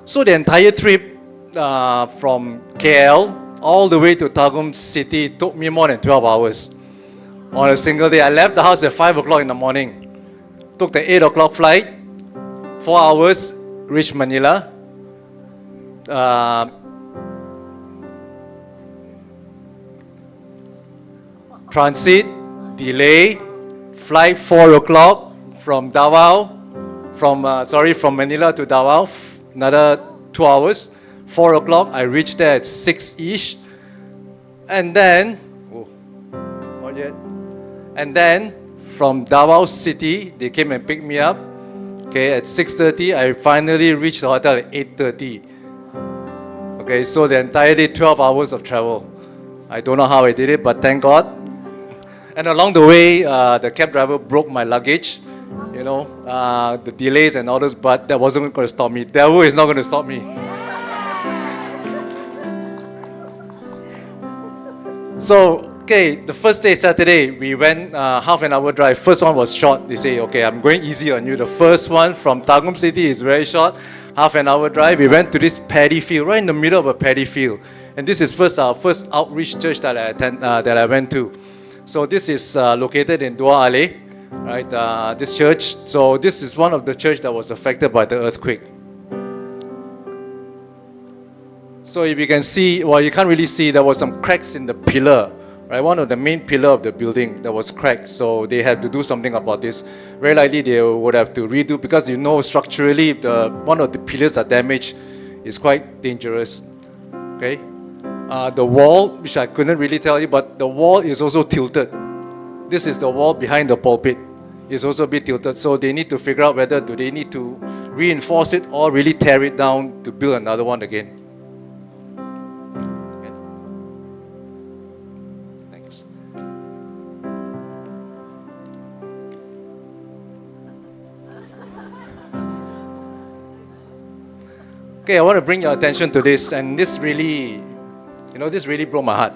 So the entire trip from KL all the way to Tagum City took me more than 12 hours on a single day. I left the house at 5 o'clock in the morning, took the 8 o'clock flight, 4 hours, reached Manila. Transit, delay, flight 4 o'clock from Davao, from Manila to Davao, another 2 hours. 4 o'clock, I reached there at 6-ish. And then, not yet. And then, from Davao City, they came and picked me up. Okay, at 6:30, I finally reached the hotel at 8:30. Okay, so the entire day, 12 hours of travel. I don't know how I did it, but thank God. And along the way, the cab driver broke my luggage. You know, the delays and all this, but that wasn't going to stop me. Devil is not going to stop me. So, okay, the first day, Saturday, we went half an hour drive. First one was short. They say, okay, I'm going easy on you. The first one from Tagum City is very short, half an hour drive. We went to this paddy field, right in the middle of a paddy field. And this is our first outreach church that I went to. So this is located in Dua Ale, right? This church. So this is one of the church that was affected by the earthquake. So if you can see, well, you can't really see, there was some cracks in the pillar, right? One of the main pillar of the building that was cracked. So they had to do something about this. Very likely they would have to redo, because you know structurally, one of the pillars are damaged, is quite dangerous. Okay. The wall, which I couldn't really tell you, but the wall is also tilted. This is the wall behind the pulpit. It's also a bit tilted. So they need to figure out whether do they need to reinforce it or really tear it down to build another one again. Okay, I want to bring your attention to this, and this really broke my heart.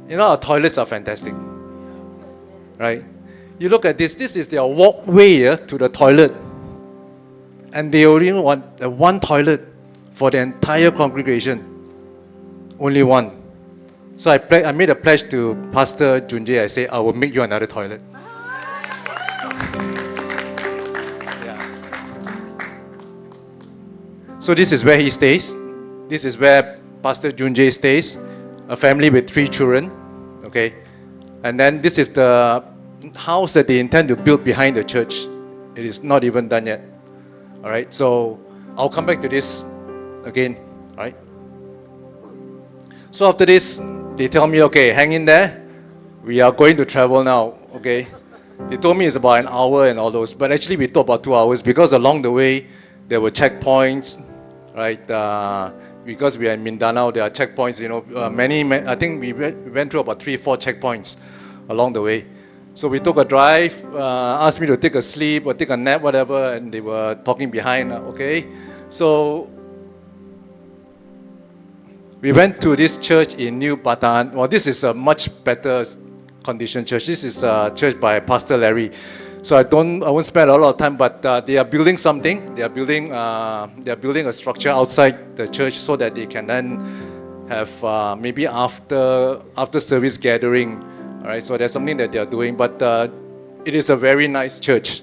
You know, our toilets are fantastic, right? You look at this is their walkway to the toilet, and they only want one toilet for the entire congregation, only one. So I made a pledge to Pastor Junjay. I say, I will make you another toilet. So this is where he stays. This is where Pastor Junjay stays. A family with 3 children. Okay. And then this is the house that they intend to build behind the church. It is not even done yet. Alright. So I'll come back to this again. Alright. So after this, they tell me, okay, hang in there. We are going to travel now. Okay. They told me it's about an hour and all those. But actually we took about 2 hours, because along the way there were checkpoints. Right, because we are in Mindanao, there are checkpoints. You know, I think we went through about 3-4 checkpoints along the way. So we took a drive, asked me to take a sleep or take a nap, whatever, and they were talking behind. Okay, so we went to this church in New Bataan. Well, this is a much better condition church. This is a church by Pastor Larry. So I won't spend a lot of time, but they are building something. They are building a structure outside the church so that they can then have maybe after service gathering. All right. So there's something that they are doing, but it is a very nice church.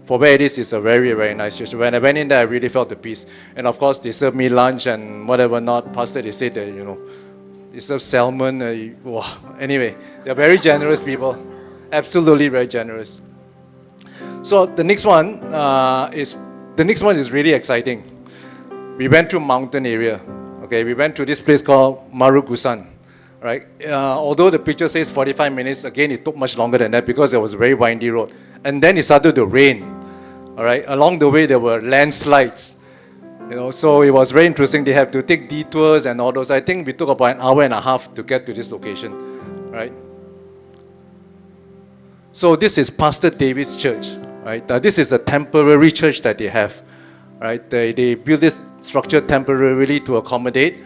For where it is, it's a very, very nice church. When I went in there, I really felt the peace. And of course, they served me lunch and whatever not. Pastor, they said that they serve salmon. Wow. Anyway, they're very generous people. Absolutely very generous. So the next one is really exciting. We went to mountain area. Okay, we went to this place called Marugusan. Right. Although the picture says 45 minutes, again it took much longer than that because it was a very windy road. And then it started to rain. All right. Along the way there were landslides. So it was very interesting. They have to take detours and all those. I think we took about an hour and a half to get to this location. Right. So this is Pastor David's church. Right? This is a temporary church that they have. Right? They built this structure temporarily to accommodate.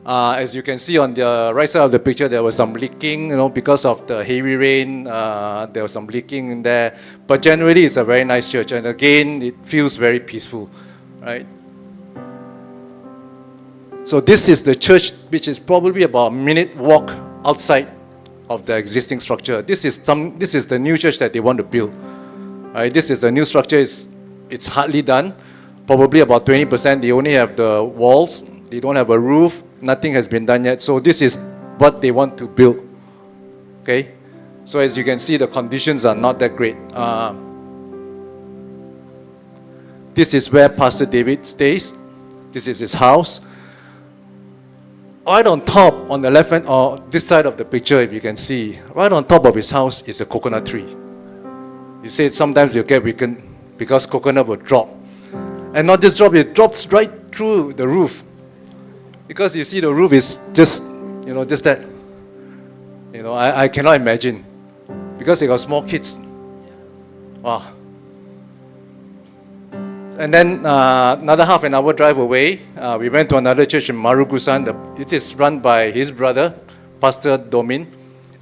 As you can see on the right side of the picture, there was some leaking, because of the heavy rain. There was some leaking in there. But generally, it's a very nice church. And again, it feels very peaceful. Right? So this is the church, which is probably about a minute walk outside of the existing structure. This is the new church that they want to build. Right? This is the new structure. It's hardly done. Probably about 20%. They only have the walls. They don't have a roof. Nothing has been done yet. So this is what they want to build. Okay. So as you can see, the conditions are not that great. This is where Pastor David stays. This is his house. Right on top, on the left hand, or this side of the picture, if you can see, right on top of his house is a coconut tree. He said sometimes you'll get weakened because coconut will drop. And not just drop, it drops right through the roof. Because you see the roof is just that. I cannot imagine. Because they got small kids. Wow. And then another half an hour drive away, we went to another church in Marugusan. It is run by his brother, Pastor Domin,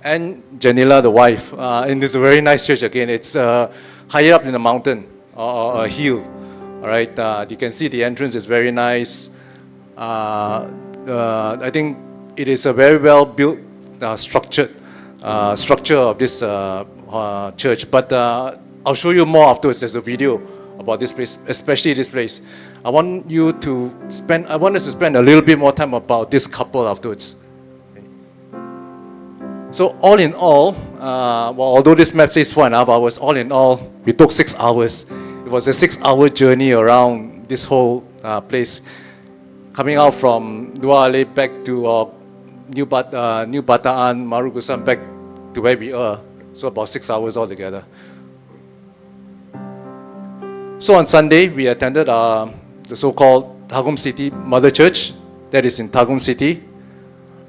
and Janila, the wife. And it's a very nice church again. It's higher up in the mountain, or a hill. All right, you can see the entrance is very nice. I think it is a very well built, structured structure of this church. But I'll show you more afterwards. There's a video about this place, especially this place. I want us to spend a little bit more time about this couple afterwards. Okay. So all in all, although this map says 4.5 hours, all in all, we took 6 hours. It was a 6-hour journey around this whole place, coming out from Dua Ale back to New Bataan, Marugusan, back to where we are. So about 6 hours altogether. So on Sunday, we attended the so-called Tagum City Mother Church, that is in Tagum City.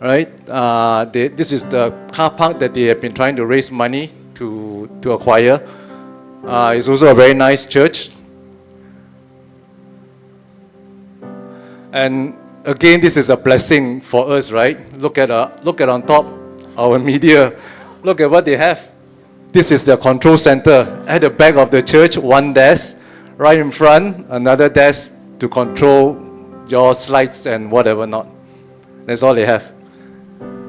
Right? This is the car park that they have been trying to raise money to acquire. It's also a very nice church. And again, this is a blessing for us, right? Look at on top, our media. Look at what they have. This is the control center. At the back of the church, one desk. Right in front, another desk to control your slides and whatever not. That's all they have.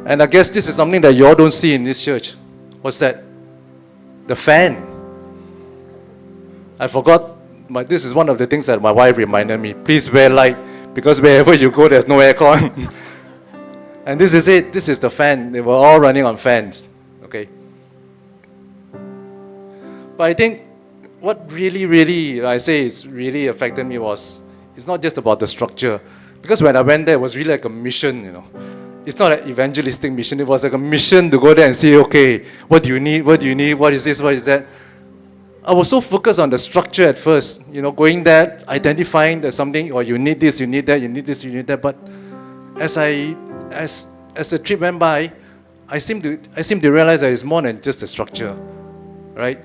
And I guess this is something that you all don't see in this church. What's that? The fan. I forgot, but this is one of the things that my wife reminded me. Please wear light, because wherever you go, there's no aircon. And this is it. This is the fan. They were all running on fans. Okay. But I think what really, I say, is really affected me it's not just about the structure. Because when I went there, it was really like a mission, It's not an evangelistic mission. It was like a mission to go there and say, okay, what do you need? What do you need? What is this? What is that? I was so focused on the structure at first, going there, identifying there's something, or you need this, you need that, you need this, you need that. But as the trip went by, I seem to realize that it's more than just the structure, right?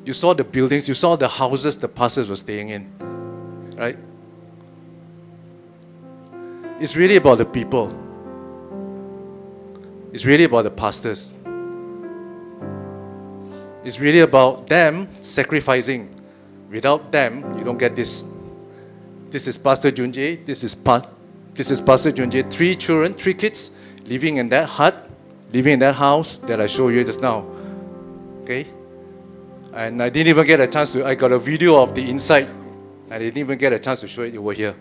You saw the buildings, you saw the houses the pastors were staying in, right? It's really about the people. It's really about the pastors. It's really about them sacrificing. Without them, you don't get this. This is Pastor Junjie. This is Pastor Junjie. 3 children, 3 kids, living in that hut, living in that house that I showed you just now. Okay? And I didn't even get a chance I got a video of the inside. I didn't even get a chance to show it over here.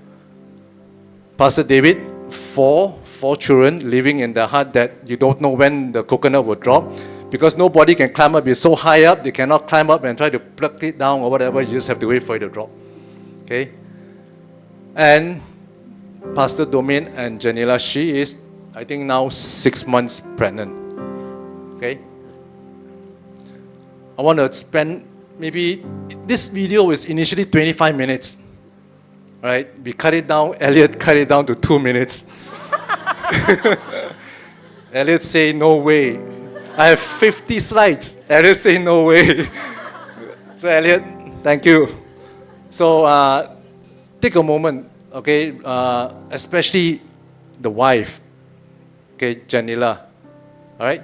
Pastor David, 4 children living in the hut that you don't know when the coconut will drop. Because nobody can climb up. It's so high up, they cannot climb up and try to pluck it down or whatever. You just have to wait for it to drop. Okay? And Pastor Domin and Janila, she is, I think now 6 months pregnant. Okay? I want to spend maybe, this video is initially 25 minutes. Right? We cut it down, Elliot cut it down to 2 minutes. Elliot say, no way. I have 50 slides. Elliot say, no way. So Elliot, thank you. So take a moment, okay? Especially the wife, okay, Janila. All right?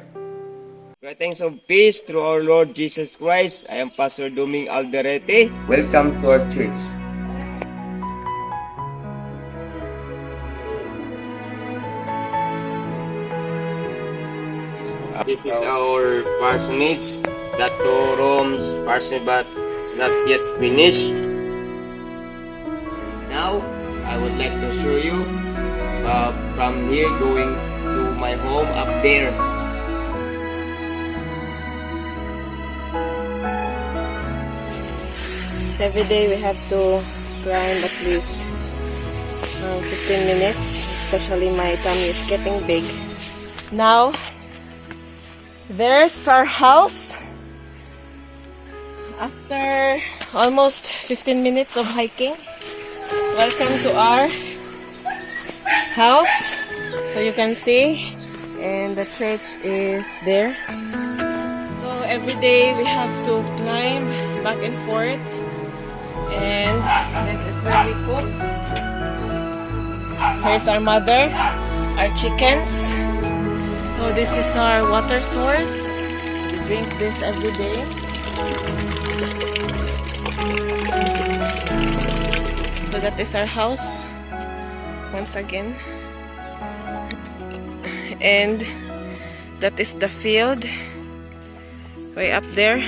Greetings of peace through our Lord Jesus Christ. I am Pastor Doming Alderete. Welcome to our church. This is our parsonage. That 2 rooms parsonage, but not yet finished. Now, I would like to show you from here going to my home up there. So every day we have to climb at least 15 minutes, especially my tummy is getting big. Now, there's our house. After almost 15 minutes of hiking, welcome to our house. So you can see, and the church is there. So every day we have to climb back and forth. And this is where we cook. Here's our mother, our chickens. So this is our water source. We drink this every day. So that is our house once again. And that is the field way up there.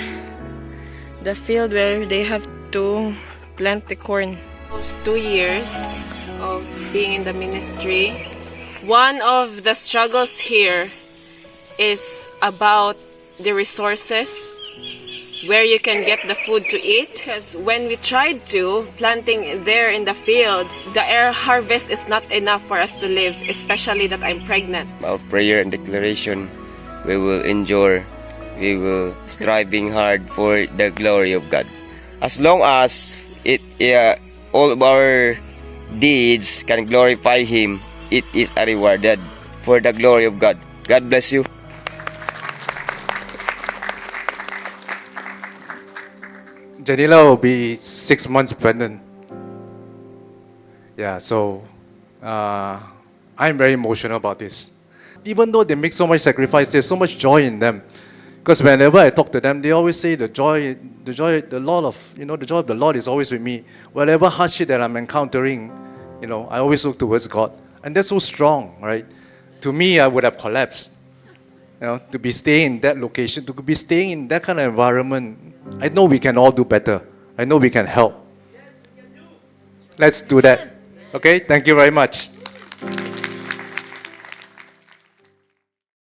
The field where they have to plant the corn. Those 2 years of being in the ministry, one of the struggles here is about the resources, where you can get the food to eat. Because when we tried to planting there in the field, the air harvest is not enough for us to live, especially that I'm pregnant. Our prayer and declaration, we will endure, we will striving hard for the glory of God. As long as all of our deeds can glorify Him, it is a rewarded for the glory of God. God bless you. Janila will be 6 months pregnant. Yeah, so I'm very emotional about this. Even though they make so much sacrifice, there's so much joy in them. Because whenever I talk to them, they always say the joy of the Lord is always with me. Whatever hardship that I'm encountering, I always look towards God. And that's so strong, right? To me, I would have collapsed. To be staying in that location, to be staying in that kind of environment, I know we can all do better. I know we can help. Let's do that. Okay? Thank you very much.